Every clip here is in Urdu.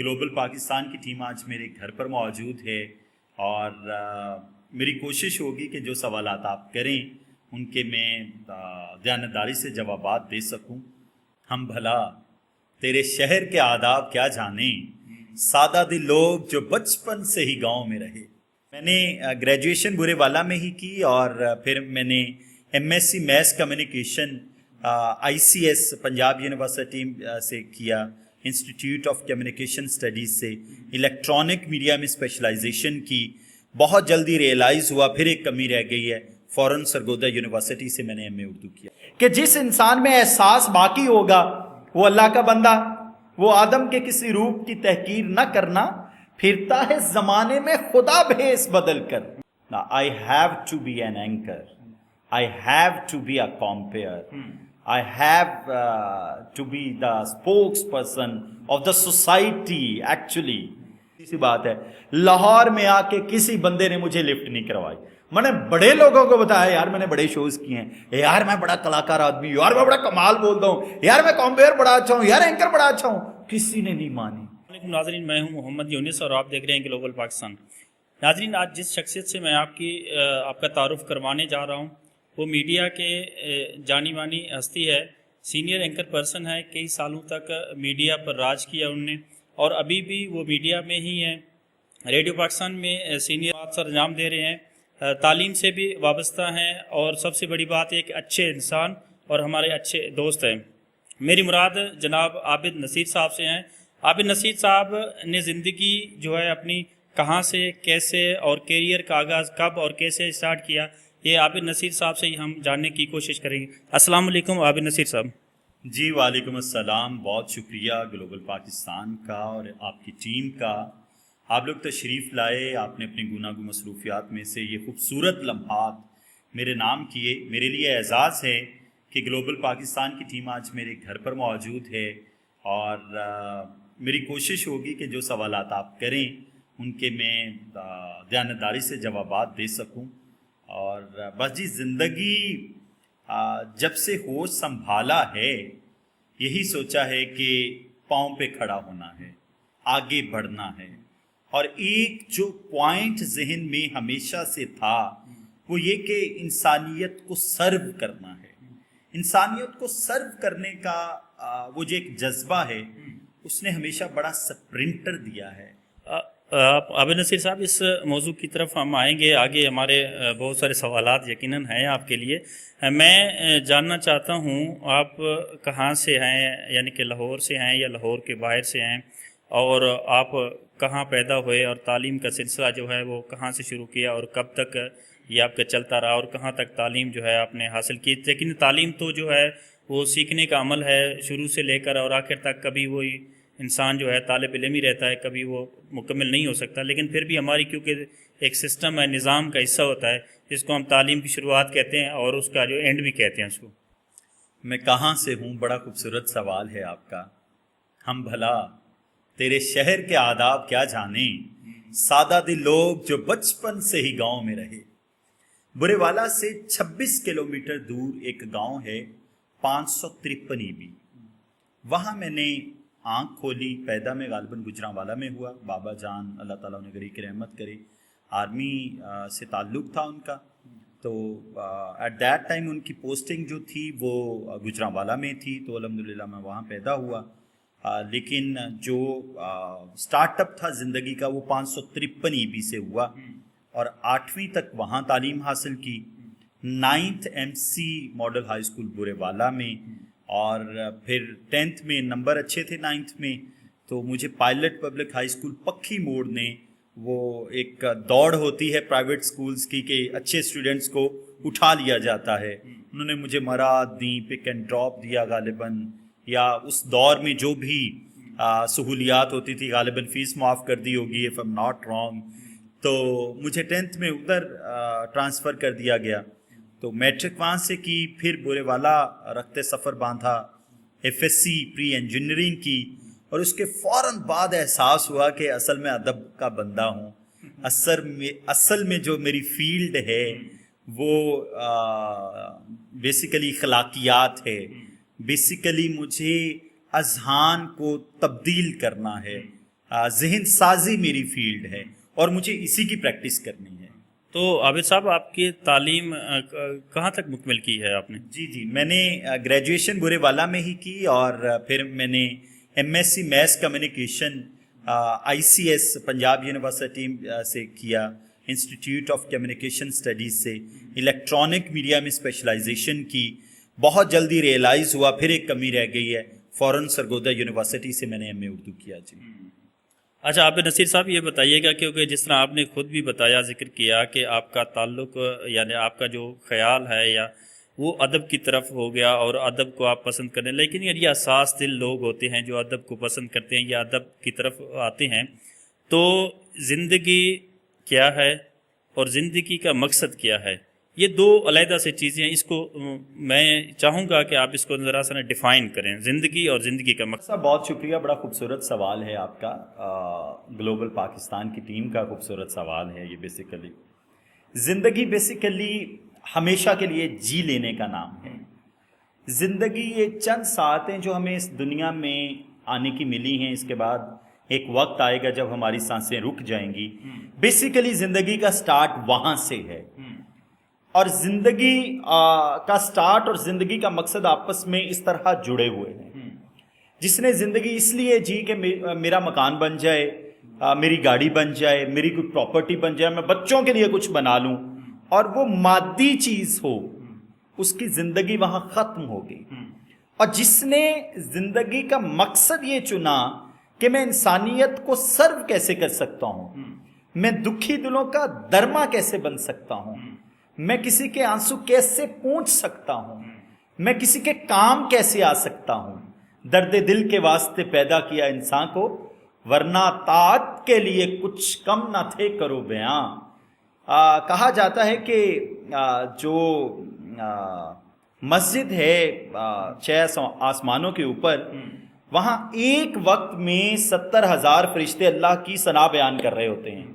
گلوبل پاکستان کی ٹیم آج میرے گھر پر موجود ہے اور میری کوشش ہوگی کہ جو سوالات آپ کریں ان کے میں دیانتداری سے جوابات دے سکوں۔ ہم بھلا تیرے شہر کے آداب کیا جانیں، سادہ دل لوگ جو بچپن سے ہی گاؤں میں رہے۔ میں نے گریجویشن برے والا میں ہی کی اور پھر میں نے M S C mass communication I C S Punjab university سے کیا، انسٹیٹیوٹ آف کمیونیکیشن اسٹڈیز سے الیکٹرانک میڈیا میں اسپیشلائزیشن کی۔ بہت جلدی ریئلائز ہوا پھر ایک کمی رہ گئی ہے، فوراً سرگودا یونیورسٹی سے میں نے ایم اے اردو کیا کہ جس انسان میں احساس باقی ہوگا وہ اللہ کا بندہ، وہ آدم کے کسی روپ کی تحقیر نہ کرنا، پھرتا ہے زمانے میں خدا بھیس بدل کر۔ I have to be an anchor, I have to be a compere, I have to be the spokesperson of the society actually۔ سی بات ہے، لاہور میں آ کے کسی بندے نے مجھے لفٹ نہیں کروائی۔ میں نے بڑے لوگوں کو بتایا یار میں نے بڑے شوز کیے ہیں، یار میں بڑا کلاکار آدمی ہوں، یار میں بڑا کمال بولتا ہوں، یار میں کمپیئر بڑا اچھا ہوں، یار اینکر بڑا اچھا ہوں، کسی نے نہیں مانی۔ علیکم ناظرین، میں ہوں محمد یونس اور آپ دیکھ رہے ہیں گلوبل پاکستان۔ ناظرین، آج جس شخصیت سے میں آپ کا تعارف کروانے جا رہا ہوں وہ میڈیا کے جانی مانی ہستی ہے، سینئر اینکر پرسن ہے، کئی سالوں تک میڈیا پر راج کیا انہوں نے اور ابھی بھی وہ میڈیا میں ہی ہیں، ریڈیو پاکستان میں سینئر بات سر انجام دے رہے ہیں، تعلیم سے بھی وابستہ ہیں اور سب سے بڑی بات ہے کہ اچھے انسان اور ہمارے اچھے دوست ہیں۔ میری مراد جناب عابد نصیر صاحب سے ہیں۔ عابد نصیر صاحب نے زندگی جو ہے اپنی کہاں سے کیسے اور کیریئر کا آغاز کب اور کیسے اسٹارٹ کیا، یہ عابد نصیر صاحب سے ہی ہم جاننے کی کوشش کریں گے۔ السلام علیکم عابد نصیر صاحب۔ جی وعلیکم السلام، بہت شکریہ گلوبل پاکستان کا اور آپ کی ٹیم کا۔ آپ لوگ تشریف لائے، آپ نے اپنے گناگو مصروفیات میں سے یہ خوبصورت لمحات میرے نام کیے۔ میرے لیے اعزاز ہے کہ گلوبل پاکستان کی ٹیم آج میرے گھر پر موجود ہے اور میری کوشش ہوگی کہ جو سوالات آپ کریں ان کے میں دیانتداری سے جوابات دے سکوں۔ اور بس جی، زندگی جب سے ہوش سنبھالا ہے یہی سوچا ہے کہ پاؤں پہ کھڑا ہونا ہے، آگے بڑھنا ہے، اور ایک جو پوائنٹ ذہن میں ہمیشہ سے تھا وہ یہ کہ انسانیت کو سرو کرنا ہے۔ انسانیت کو سرو کرنے کا وہ جو ایک جذبہ ہے اس نے ہمیشہ بڑا سپرنٹر دیا ہے۔ عابد نصیر صاحب، اس موضوع کی طرف ہم آئیں گے آگے، ہمارے بہت سارے سوالات یقیناً ہیں آپ کے لیے۔ میں جاننا چاہتا ہوں آپ کہاں سے ہیں، یعنی کہ لاہور سے ہیں یا لاہور کے باہر سے ہیں، اور آپ کہاں پیدا ہوئے اور تعلیم کا سلسلہ جو ہے وہ کہاں سے شروع کیا اور کب تک یہ آپ کا چلتا رہا اور کہاں تک تعلیم جو ہے آپ نے حاصل کی۔ لیکن تعلیم تو جو ہے وہ سیکھنے کا عمل ہے، شروع سے لے کر اور آخر تک کبھی وہی انسان جو ہے طالب علم ہی رہتا ہے، کبھی وہ مکمل نہیں ہو سکتا، لیکن پھر بھی ہماری کیونکہ ایک سسٹم ہے، نظام کا حصہ ہوتا ہے جس کو ہم تعلیم کی شروعات کہتے ہیں اور اس کا جو اینڈ بھی کہتے ہیں اس کو۔ میں کہاں سے ہوں، بڑا خوبصورت سوال ہے آپ کا۔ ہم بھلا تیرے شہر کے آداب کیا جانیں، سادہ دل لوگ جو بچپن سے ہی گاؤں میں رہے۔ برے والا سے 26 کلومیٹر دور ایک گاؤں ہے 553 EB، وہاں میں نے آنکھ کھولی۔ پیدا میں غالباً گجرانوالا میں ہوا۔ بابا جان اللہ تعالیٰ انہیں گری کی رحمت کرے، آرمی سے تعلق تھا ان کا، تو ایٹ دیٹ ٹائم ان کی پوسٹنگ جو تھی وہ گجرانوالا میں تھی، تو الحمدللہ میں وہاں پیدا ہوا۔ لیکن جو سٹارٹ اپ تھا زندگی کا وہ 553 EB سے ہوا اور 8ویں تک وہاں تعلیم حاصل کی، 9th MC model high school برے والا میں، اور پھر 10th میں نمبر اچھے تھے 9th میں، تو مجھے پائلٹ پبلک ہائی اسکول پکھی موڑ نے، وہ ایک دوڑ ہوتی ہے پرائیویٹ سکولز کی کہ اچھے اسٹوڈنٹس کو اٹھا لیا جاتا ہے، انہوں نے مجھے مراد دی، پک اینڈ ڈراپ دیا غالباً، یا اس دور میں جو بھی سہولیات ہوتی تھی غالباً فیس معاف کر دی ہوگی if I'm not wrong، تو مجھے 10th میں ادھر ٹرانسفر کر دیا گیا۔ تو میٹرک وہاں سے کی، پھر برے والا رخت سفر باندھا، FSC پری انجینئرنگ کی، اور اس کے فوراً بعد احساس ہوا کہ اصل میں ادب کا بندہ ہوں۔ اصل میں جو میری فیلڈ ہے وہ بیسیکلی اخلاقیات ہے، بیسیکلی مجھے اذہان کو تبدیل کرنا ہے، ذہن سازی میری فیلڈ ہے اور مجھے اسی کی پریکٹس کرنی ہے۔ تو عابد صاحب، آپ کی تعلیم کہاں تک مکمل کی ہے آپ نے؟ جی میں نے گریجویشن برے والا میں ہی کی، اور پھر میں نے M S C mass communication I C S Punjab university سے کیا، انسٹیٹیوٹ آف کمیونیکیشن اسٹڈیز سے الیکٹرانک میڈیا میں اسپیشلائزیشن کی۔ بہت جلدی ریئلائز ہوا پھر ایک کمی رہ گئی ہے، فوراً سرگودا یونیورسٹی سے میں نے ایم اے اردو کیا۔ جی اچھا عابد نصیر صاحب، یہ بتائیے گا کیونکہ جس طرح آپ نے خود بھی بتایا، ذکر کیا کہ آپ کا تعلق یعنی آپ کا جو خیال ہے یا وہ ادب کی طرف ہو گیا اور ادب کو آپ پسند کریں، لیکن یہ حساس دل لوگ ہوتے ہیں جو ادب کو پسند کرتے ہیں یا ادب کی طرف آتے ہیں، تو زندگی کیا ہے اور زندگی کا مقصد کیا ہے؟ یہ دو علیحدہ سے چیزیں ہیں، اس کو میں چاہوں گا کہ آپ اس کو ذرا سا ڈیفائن کریں، زندگی اور زندگی کا مقصد۔ صاحب بہت شکریہ، بڑا خوبصورت سوال ہے آپ کا، گلوبل پاکستان کی ٹیم کا خوبصورت سوال ہے یہ۔ بیسیکلی زندگی بیسیکلی ہمیشہ کے لیے جی لینے کا نام ہے۔ زندگی یہ چند ساعتیں جو ہمیں اس دنیا میں آنے کی ملی ہیں، اس کے بعد ایک وقت آئے گا جب ہماری سانسیں رک جائیں گی۔ بیسیکلی زندگی کا سٹارٹ وہاں سے ہے، اور زندگی کا سٹارٹ اور زندگی کا مقصد آپس میں اس طرح جڑے ہوئے ہیں۔ جس نے زندگی اس لیے جی کہ میرا مکان بن جائے، میری گاڑی بن جائے، میری کوئی پراپرٹی بن جائے، میں بچوں کے لیے کچھ بنا لوں، اور وہ مادی چیز ہو، اس کی زندگی وہاں ختم ہو گئی۔ اور جس نے زندگی کا مقصد یہ چنا کہ میں انسانیت کو سرو کیسے کر سکتا ہوں، میں دکھی دلوں کا درما کیسے بن سکتا ہوں، میں کسی کے آنسو کیسے پونچھ سکتا ہوں، میں کسی کے کام کیسے آ سکتا ہوں، درد دل کے واسطے پیدا کیا انسان کو، ورنہ طاعت کے لیے کچھ کم نہ تھے کرو بیاں۔ کہا جاتا ہے کہ جو مسجد ہے 6 آسمانوں کے اوپر، وہاں ایک وقت میں 70,000 فرشتے اللہ کی ثنا بیان کر رہے ہوتے ہیں،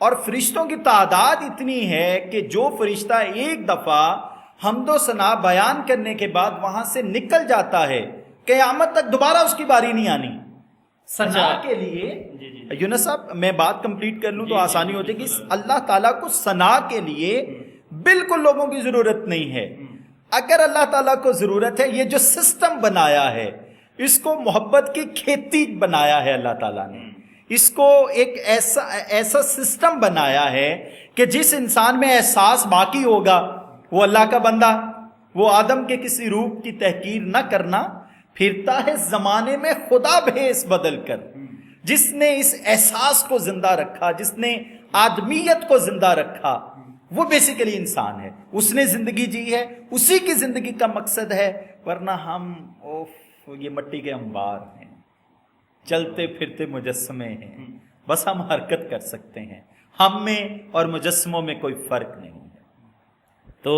اور فرشتوں کی تعداد اتنی ہے کہ جو فرشتہ ایک دفعہ حمد و ثنا بیان کرنے کے بعد وہاں سے نکل جاتا ہے، قیامت تک دوبارہ اس کی باری نہیں آنی۔ ثنا کے لیے یونس صاحب میں بات کمپلیٹ کر لوں تو آسانی ہوتی ہے کہ اللہ تعالیٰ کو ثنا کے لیے بالکل لوگوں کی ضرورت نہیں ہے۔ اگر اللہ تعالیٰ کو ضرورت ہے، یہ جو سسٹم بنایا ہے، اس کو محبت کی کھیتی بنایا ہے اللہ تعالیٰ نے، اس کو ایک ایسا سسٹم بنایا ہے کہ جس انسان میں احساس باقی ہوگا وہ اللہ کا بندہ، وہ آدم کے کسی روپ کی تحقیر نہ کرنا، پھرتا ہے زمانے میں خدا بھیس بدل کر۔ جس نے اس احساس کو زندہ رکھا، جس نے آدمیت کو زندہ رکھا، وہ بیسیکلی انسان ہے، اس نے زندگی جی ہے، اسی کی زندگی کا مقصد ہے۔ ورنہ ہم یہ مٹی کے انبار ہیں، چلتے پھرتے مجسمے ہیں، بس ہم حرکت کر سکتے ہیں، ہم میں اور مجسموں میں کوئی فرق نہیں ہے۔ تو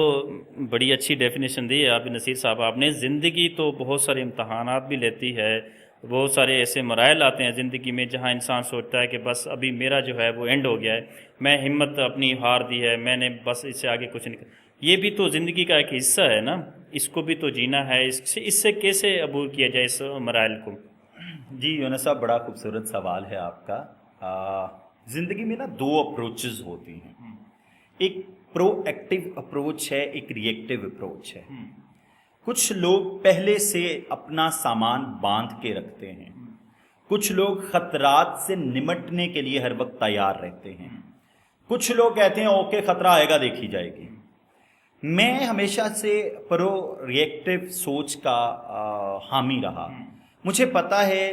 بڑی اچھی ڈیفینیشن دی ہے عابد نصیر صاحب آپ نے۔ زندگی تو بہت سارے امتحانات بھی لیتی ہے، بہت سارے ایسے مراحل آتے ہیں زندگی میں جہاں انسان سوچتا ہے کہ بس ابھی میرا جو ہے وہ اینڈ ہو گیا ہے، میں ہمت اپنی ہار دی ہے، میں نے بس اس سے آگے کچھ نہیں کر۔ یہ بھی تو زندگی کا ایک حصہ ہے نا، اس کو بھی تو جینا ہے، اس سے کیسے عبور کیا جائے اس مراحل کو؟ جی یونس صاحب بڑا خوبصورت سوال ہے آپ کا۔ زندگی میں نا 2 اپروچز ہوتی ہیں، ایک پرو ایکٹیو اپروچ ہے، ایک ری ایکٹیو اپروچ ہے۔ کچھ لوگ پہلے سے اپنا سامان باندھ کے رکھتے ہیں، کچھ لوگ خطرات سے نمٹنے کے لیے ہر وقت تیار رہتے ہیں، کچھ لوگ کہتے ہیں اوکے خطرہ آئے گا دیکھی جائے گی۔ میں ہمیشہ سے پرو ری ایکٹیو سوچ کا حامی رہا۔ مجھے پتا ہے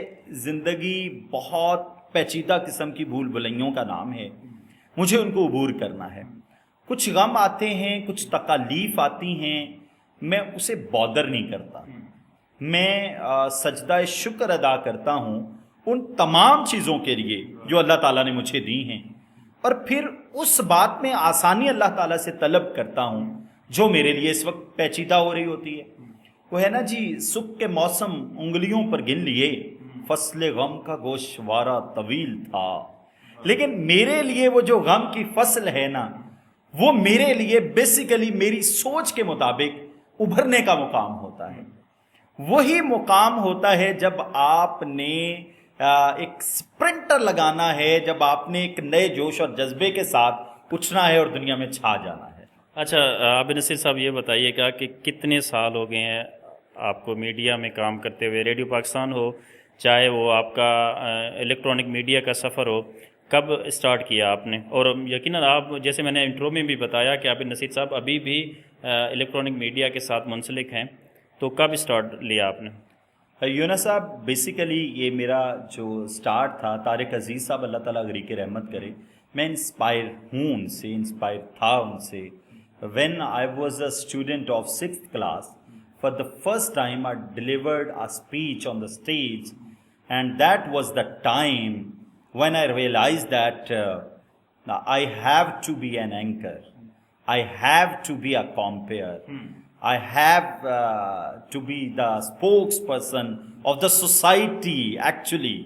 زندگی بہت پیچیدہ قسم کی بھول بھلائیوں کا نام ہے، مجھے ان کو عبور کرنا ہے۔ کچھ غم آتے ہیں، کچھ تکالیف آتی ہیں، میں اسے بادر نہیں کرتا، میں سجدہ شکر ادا کرتا ہوں ان تمام چیزوں کے لیے جو اللہ تعالیٰ نے مجھے دی ہیں، اور پھر اس بات میں آسانی اللہ تعالیٰ سے طلب کرتا ہوں جو میرے لیے اس وقت پیچیدہ ہو رہی ہوتی ہے۔ وہ ہے نا جی، سکھ کے موسم انگلیوں پر گن لیے، فصل غم کا گوشوارہ طویل تھا، لیکن میرے لیے وہ جو غم کی فصل ہے نا، وہ میرے لیے بیسیکلی میری سوچ کے مطابق ابھرنے کا مقام ہوتا ہے۔ وہی مقام ہوتا ہے جب آپ نے ایک سپرنٹر لگانا ہے جب آپ نے ایک نئے جوش اور جذبے کے ساتھ اٹھنا ہے اور دنیا میں چھا جانا ہے۔ اچھا عابد نصیر صاحب یہ بتائیے گا کہ کتنے سال ہو گئے ہیں آپ کو میڈیا میں کام کرتے ہوئے، ریڈیو پاکستان ہو چاہے وہ آپ کا الیکٹرانک میڈیا کا سفر ہو، کب اسٹارٹ کیا آپ نے؟ اور یقیناً آپ جیسے میں نے انٹرو میں بھی بتایا کہ عابد نصیر صاحب ابھی بھی الیکٹرانک میڈیا کے ساتھ منسلک ہیں، تو کب اسٹارٹ لیا آپ نے؟ یونس صاحب بیسیکلی یہ میرا جو سٹارٹ تھا، طارق عزیز صاحب اللہ تعالیٰ غریق رحمت کرے، میں انسپائر ہوں ان سے، انسپائر تھا ان سے۔ When I was a student of 6th class, for the first time I delivered a speech on the stage, and that was the time when I realized that I have to be an anchor, I have to be a compere, I have to be the spokesperson of the society actually.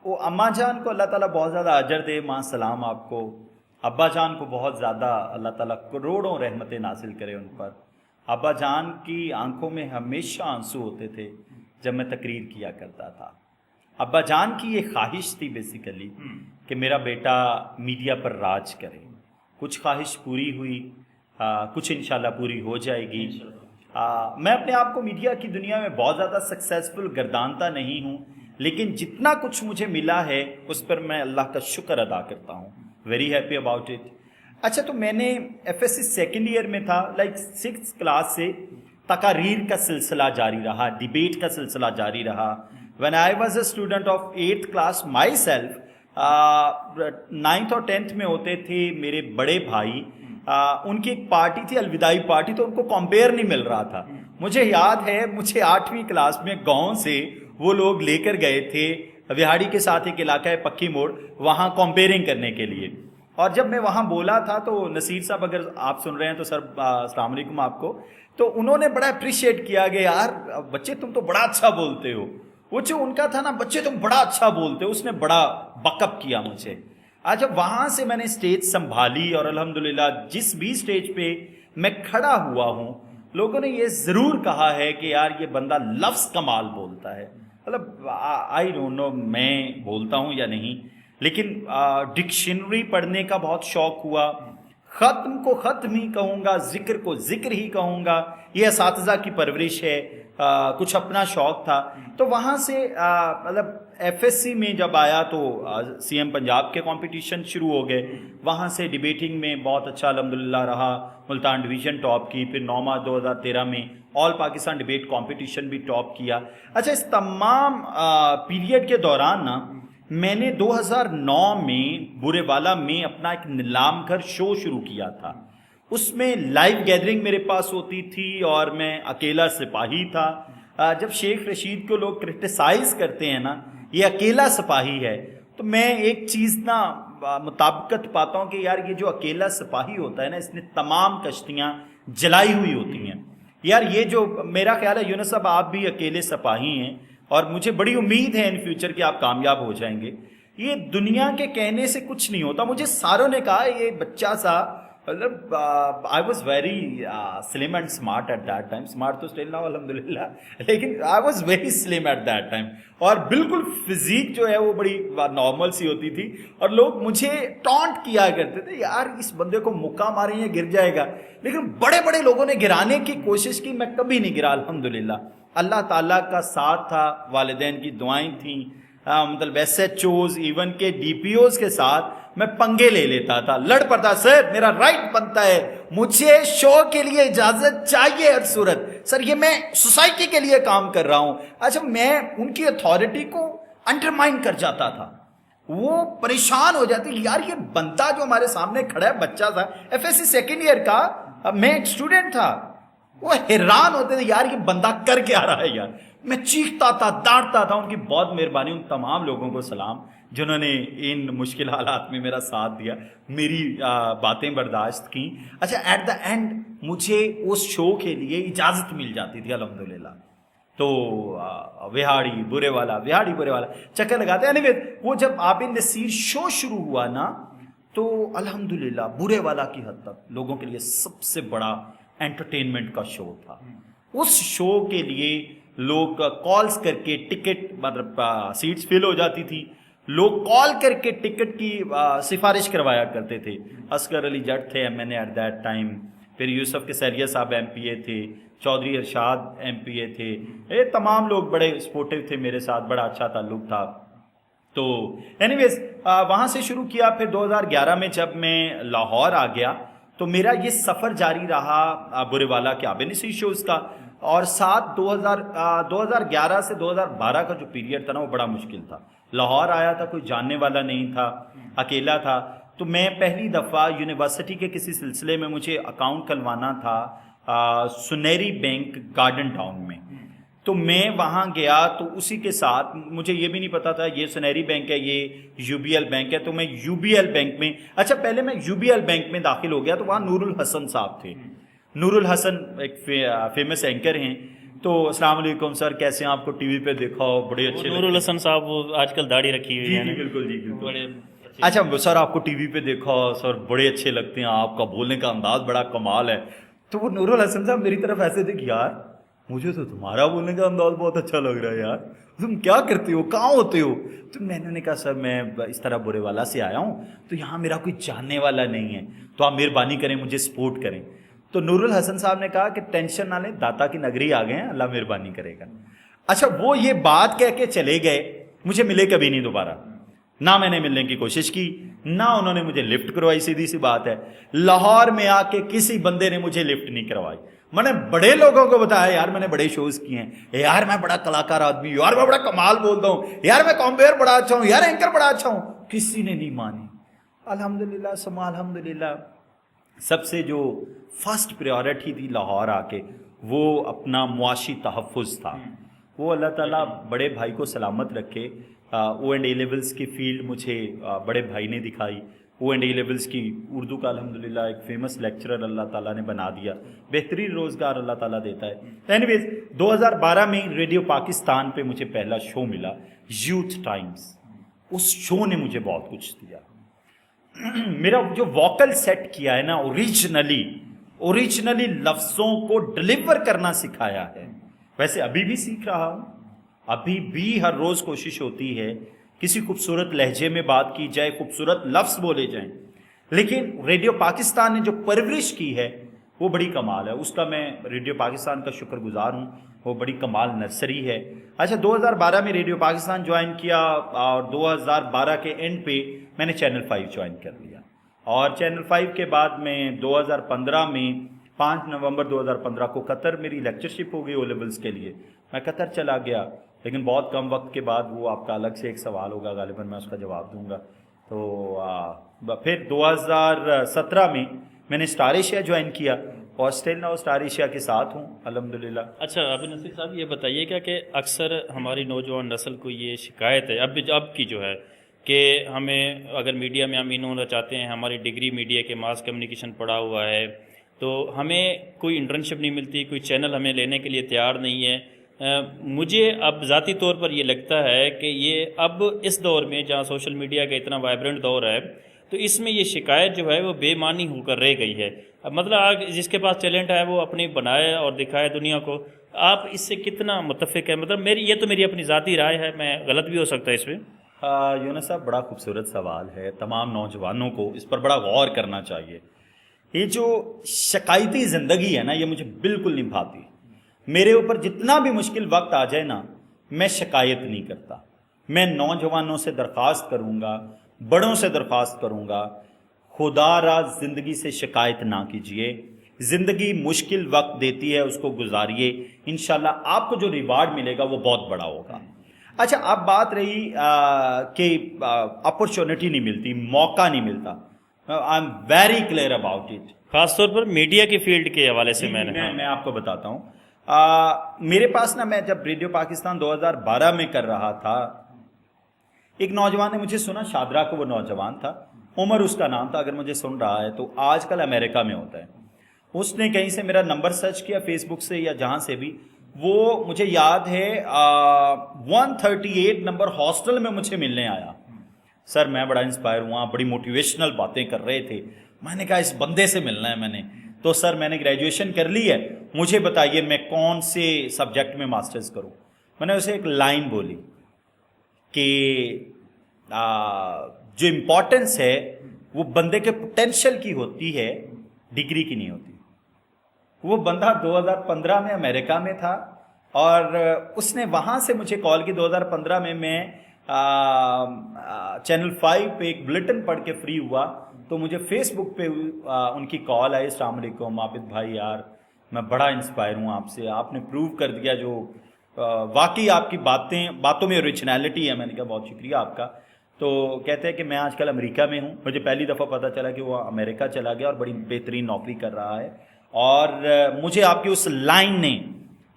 وہ اماں جان کو اللہ تعالیٰ بہت زیادہ اجر دے، ماں سلام آپ کو، ابا جان کو بہت زیادہ اللہ تعالیٰ کروڑوں رحمتیں نازل کرے ان پر۔ ابا جان کی آنکھوں میں ہمیشہ آنسو ہوتے تھے جب میں تقریر کیا کرتا تھا۔ ابا جان کی یہ خواہش تھی بیسیکلی کہ میرا بیٹا میڈیا پر راج کرے۔ کچھ خواہش پوری ہوئی، کچھ انشاءاللہ پوری ہو جائے گی۔ میں اپنے آپ کو میڈیا کی دنیا میں بہت زیادہ سکسیزفل گردانتا نہیں ہوں، لیکن جتنا کچھ مجھے ملا ہے اس پر میں اللہ کا شکر ادا کرتا ہوں، ویری ہیپی اباؤٹ اٹ۔ اچھا، تو میں نے F S C second year میں تھا، لائک 6th کلاس سے تقاریر کا سلسلہ جاری رہا، ڈیبیٹ کا سلسلہ جاری رہا۔ When I was a student of 8th class my self, 9th اور 10th میں ہوتے تھے میرے بڑے بھائی، ان کی ایک پارٹی تھی الوداعی پارٹی، تو ان کو کمپیئر نہیں مل رہا تھا۔ مجھے یاد ہے مجھے 8ویں کلاس میں گاؤں سے وہ لوگ لے کر گئے تھے وہاڑی کے ساتھ ایک علاقہ ہے پکی موڑ، وہاں کمپیئرنگ کرنے کے لیے۔ اور جب میں وہاں بولا تھا تو نصیر صاحب اگر آپ سن رہے ہیں تو سر السلام علیکم آپ کو، تو انہوں نے بڑا اپریشیٹ کیا کہ یار بچے تم تو بڑا اچھا بولتے ہو، وہ جو ان کا تھا نا بچے تم بڑا اچھا بولتے ہو، اس نے بڑا بک اپ کیا مجھے۔ آج جب وہاں سے میں نے اسٹیج سنبھالی اور الحمدللہ جس بھی اسٹیج پہ میں کھڑا ہوا ہوں، لوگوں نے یہ ضرور کہا ہے کہ یار یہ بندہ لفظ کمال بولتا ہے۔ مطلب آئی ڈونٹ نو میں بولتا ہوں یا نہیں، لیکن ڈکشنری پڑھنے کا بہت شوق ہوا۔ ختم کو ختم ہی کہوں گا، ذکر کو ذکر ہی کہوں گا، یہ اساتذہ کی پرورش ہے، کچھ اپنا شوق تھا۔ تو وہاں سے مطلب ایف ایس سی میں جب آیا تو سی ایم پنجاب کے کمپٹیشن شروع ہو گئے، وہاں سے ڈیبیٹنگ میں بہت اچھا الحمدللہ رہا، ملتان ڈویژن ٹاپ کی، پھر 9 2013 میں آل پاکستان ڈیبیٹ کمپٹیشن بھی ٹاپ کیا۔ اچھا، اس تمام پیریڈ کے دوران نا میں نے 2009 میں برے والا میں اپنا ایک نیلام گھر شو شروع کیا تھا۔ اس میں لائیو گیدرنگ میرے پاس ہوتی تھی اور میں اکیلا سپاہی تھا۔ جب شیخ رشید کو لوگ کرٹیسائز کرتے ہیں نا یہ اکیلا سپاہی ہے، تو میں ایک چیز نا مطابقت پاتا ہوں کہ یار یہ جو اکیلا سپاہی ہوتا ہے نا، اس نے تمام کشتیاں جلائی ہوئی ہوتی ہیں۔ یار یہ جو میرا خیال ہے یونس صاحب آپ بھی اکیلے سپاہی ہیں، اور مجھے بڑی امید ہے ان فیوچر کہ آپ کامیاب ہو جائیں گے۔ یہ دنیا کے کہنے سے کچھ نہیں ہوتا۔ مجھے ساروں نے کہا یہ بچہ سا، مطلب I was very slim and smart at that time, smart تو اسٹل ناؤ الحمدللہ، لیکن I was very slim at that time, اور بالکل فزیک جو ہے وہ بڑی نارمل سی ہوتی تھی، اور لوگ مجھے ٹانٹ کیا کرتے تھے یار اس بندے کو مکہ ماریں یہ گر جائے گا، لیکن بڑے بڑے لوگوں نے گرانے کی کوشش کی، میں کبھی نہیں گرا الحمدللہ۔ اللہ تعالیٰ کا ساتھ تھا، والدین کی دعائیں تھیں، مطلب ایس ایچ اوز ایون کے ڈی پی اوز کے ساتھ میں پنگے لے لیتا تھا، لڑ پڑتا، سر میرا رائٹ بنتا ہے، مجھے شو کے لیے اجازت چاہیے ہر صورت، سر یہ میں سوسائٹی کے لیے کام کر رہا ہوں۔ اچھا، میں ان کی اتھارٹی کو انڈرمائن کر جاتا تھا، وہ پریشان ہو جاتے یار یہ بندہ جو ہمارے سامنے کھڑا ہے، بچہ تھا F S C second year کا، میں ایک اسٹوڈنٹ تھا، وہ حیران ہوتے تھے یار یہ بندہ کر کے آ رہا ہے یار۔ میں چیختا تھا، ڈانٹتا تھا۔ ان کی بہت مہربانی، ان تمام لوگوں کو سلام جنہوں نے ان مشکل حالات میں میرا ساتھ دیا، میری باتیں برداشت کی۔ اچھا، ایٹ دا اینڈ مجھے اس شو کے لیے اجازت مل جاتی تھی الحمدللہ، تو وہاڑی برے والا چکر لگاتے۔ اینی وے وہ جب عابد نصیر شو شروع ہوا نا، تو الحمدللہ برے والا کی حد تک لوگوں کے لیے سب سے بڑا انٹرٹینمنٹ کا شو تھا۔ اس شو کے لیے لوگ کالز کر کے ٹکٹ مطلب سیٹس فل ہو جاتی تھی, لوگ کال کر کے ٹکٹ کی سفارش کروایا کرتے تھے. اصغر علی جٹ تھے M N A at that time, پھر یوسف کسیریا صاحب ایم پی اے تھے, چودھری ارشاد ایم پی اے تھے, یہ تمام لوگ بڑے سپورٹیو تھے میرے ساتھ, بڑا اچھا تعلق تھا. تو اینی ویز وہاں سے شروع کیا. پھر 2011 میں جب میں لاہور آ گیا تو میرا یہ سفر جاری رہا برے والا کے آبنسی شوز کا, اور ساتھ 2011 سے 2012 کا جو پیریڈ تھا نا وہ بڑا مشکل تھا. لاہور آیا تھا, کوئی جاننے والا نہیں تھا, اکیلا تھا. تو میں پہلی دفعہ یونیورسٹی کے کسی سلسلے میں مجھے اکاؤنٹ کھلوانا تھا سنہری بینک گارڈن ٹاؤن میں. تو میں وہاں گیا تو اسی کے ساتھ مجھے یہ بھی نہیں پتا تھا یہ سنہری بینک ہے, یہ یو بی ایل بینک ہے. تو میں یو بی ایل بینک میں, اچھا پہلے میں یو بی ایل بینک میں داخل ہو گیا تو وہاں نور الحسن صاحب تھے. نور الحسن ایک فیمس اینکر ہیں. تو السلام علیکم سر, کیسے ہیں, آپ کو ٹی وی پہ دیکھا ہو, بڑے اچھے. نور الحسن صاحب وہ آج کل داڑھی رکھی ہوئی ہے. بالکل جی بالکل. بڑے اچھا سر آپ کو ٹی وی پہ دیکھا ہو سر, بڑے اچھے لگتے ہیں, آپ کا بولنے کا انداز بڑا کمال ہے. تو وہ نور الحسن صاحب میری طرف ایسے تھے کہ یار مجھے تو تمہارا بولنے کا انداز بہت اچھا لگ رہا ہے یار, تم کیا کرتے ہو, کہاں ہوتے ہو؟ تو میں نے کہا سر میں اس طرح برے والا سے آیا ہوں, تو یہاں میرا کوئی جاننے والا نہیں ہے, تو آپ مہربانی کریں مجھے سپورٹ کریں. تو نور الحسن صاحب نے کہا کہ ٹینشن نہ لیں, داتا کی نگری آ گئے ہیں, اللہ مہربانی کرے گا. اچھا وہ یہ بات کہہ کے چلے گئے, مجھے ملے کبھی نہیں دوبارہ, نہ میں نے ملنے کی کوشش کی, نہ انہوں نے مجھے لفٹ کروائی. سیدھی سی بات ہے, لاہور میں آ کے کسی بندے نے مجھے لفٹ نہیں کروائی. میں نے بڑے لوگوں کو بتایا یار میں نے بڑے شوز کیے ہیں, یار میں بڑا کلاکار آدمی ہوں, یار میں بڑا کمال بولتا ہوں, یار میں کمپیئر بڑا اچھا ہوں, یار اینکر بڑا اچھا ہوں. کسی نے نہیں مانی. الحمدللہ سما الحمدللہ. سب سے جو فرسٹ پریورٹی تھی لاہور آ کے وہ اپنا معاشی تحفظ تھا. وہ اللہ تعالیٰ بڑے بھائی کو سلامت رکھے. او اینڈ اے لیولز کی فیلڈ مجھے بڑے بھائی نے دکھائی. او اینڈ اے لیولز کی اردو کا الحمدللہ ایک فیمس لیکچرر اللہ تعالیٰ نے بنا دیا. بہترین روزگار اللہ تعالیٰ دیتا ہے. اینی ویز 2012 میں ریڈیو پاکستان پہ مجھے پہلا شو ملا, یوتھ ٹائمز. اس شو نے مجھے بہت کچھ دیا. میرا جو ووکل سیٹ کیا ہے نا, اوریجنلی لفظوں کو ڈلیور کرنا سکھایا ہے. ویسے ابھی بھی سیکھ رہا ہوں, ابھی بھی ہر روز کوشش ہوتی ہے کسی خوبصورت لہجے میں بات کی جائے, خوبصورت لفظ بولے جائیں. لیکن ریڈیو پاکستان نے جو پرورش کی ہے وہ بڑی کمال ہے. اس کا میں ریڈیو پاکستان کا شکر گزار ہوں, وہ بڑی کمال نرسری ہے. اچھا 2012 میں ریڈیو پاکستان جوائن کیا اور 2012 کے اینڈ پہ میں نے چینل 5 جوائن کر لیا. اور چینل 5 کے بعد میں 2015 میں 5 نومبر 2015 کو قطر میری لیکچرشپ ہو گئی او لیولز کے لیے. میں قطر چلا گیا, لیکن بہت کم وقت کے بعد, وہ آپ کا الگ سے ایک سوال ہوگا غالباً میں اس کا جواب دوں گا. تو پھر 2017 میں نے اسٹار ایشیا جوائن کیا اور اسٹل ناؤ اسٹار ایشیا کے ساتھ ہوں الحمدللہ. اچھا ابو نصیر صاحب یہ بتائیے کہ اکثر ہماری نوجوان نسل کو یہ شکایت ہے اب کی جو ہے کہ ہمیں اگر میڈیا میں ہم ان ہونا چاہتے ہیں, ہماری ڈگری میڈیا کے ماس کمیونیکیشن پڑھا ہوا ہے, تو ہمیں کوئی انٹرنشپ نہیں ملتی, کوئی چینل ہمیں لینے کے لیے تیار نہیں ہے. مجھے اب ذاتی طور پر یہ لگتا ہے کہ یہ اب اس دور میں جہاں سوشل میڈیا کا اتنا وائبرنٹ دور ہے, تو اس میں یہ شکایت جو ہے وہ بے معنی ہو کر رہ گئی ہے. اب مطلب جس کے پاس ٹیلنٹ ہے وہ اپنی بنائے اور دکھائے دنیا کو. آپ اس سے کتنا متفق ہے؟ مطلب یہ تو میری اپنی ذاتی رائے ہے, میں غلط بھی ہو سکتا ہے اس پہ. یونس صاحب بڑا خوبصورت سوال ہے, تمام نوجوانوں کو اس پر بڑا غور کرنا چاہیے. یہ جو شکایتی زندگی ہے نا یہ مجھے بالکل نہیں بھاتی. میرے اوپر جتنا بھی مشکل وقت آ جائے نا میں شکایت نہیں کرتا. میں نوجوانوں سے درخواست کروں گا, بڑوں سے درخواست کروں گا, خدا را زندگی سے شکایت نہ کیجیے. زندگی مشکل وقت دیتی ہے, اس کو گزاریے, انشاءاللہ آپ کو جو ریوارڈ ملے گا وہ بہت بڑا ہوگا. اچھا اب بات رہی کہ اپرچونٹی نہیں ملتی, موقع نہیں ملتا. I am very clear about it. خاص طور پر میڈیا کی فیلڈ کے حوالے سے میں آپ کو بتاتا ہوں. میرے پاس نا, میں جب ریڈیو پاکستان 2012 میں کر رہا تھا, ایک نوجوان نے مجھے سنا, شادرا کو وہ نوجوان تھا, عمر اس کا نام تھا, اگر مجھے سن رہا ہے تو آج کل امریکہ میں ہوتا ہے. اس نے کہیں سے میرا نمبر سرچ کیا فیس بک سے یا جہاں سے بھی, وہ مجھے یاد ہے 138 نمبر ہاسٹل میں مجھے ملنے آیا. سر میں بڑا انسپائر ہوا, بڑی موٹیویشنل باتیں کر رہے تھے. میں نے کہا اس بندے سے ملنا ہے میں نے. تو سر میں نے گریجویشن کر لی ہے, مجھے بتائیے میں کون سے سبجیکٹ میں ماسٹرز کروں. میں نے اسے ایک لائن بولی کہ جو امپورٹنس ہے وہ بندے کے پوٹینشیل کی ہوتی ہے, ڈگری کی نہیں ہوتی. وہ بندہ 2015 میں امریکہ میں تھا اور اس نے وہاں سے مجھے کال کی. 2015 میں چینل 5 پہ ایک بلیٹن پڑھ کے فری ہوا تو مجھے فیس بک پہ ان کی کال آئی, السلام علیکم عابد بھائی, یار میں بڑا انسپائر ہوں آپ سے, آپ نے پروو کر دیا جو واقعی آپ کی باتوں میں اوریجنلٹی ہے. میں نے کہا بہت شکریہ آپ کا. تو کہتے ہیں کہ میں آج کل امریکہ میں ہوں, مجھے پہلی دفعہ پتہ چلا کہ وہ امریکہ چلا گیا اور بڑی بہترین نوکری کر رہا ہے, اور مجھے آپ کی اس لائن نے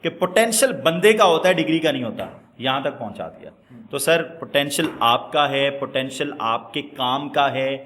کہ پوٹینشیل بندے کا ہوتا ہے ڈگری کا نہیں ہوتا, یہاں تک پہنچا دیا. تو سر پوٹینشیل آپ کا ہے, پوٹینشیل آپ کے کام کا ہے,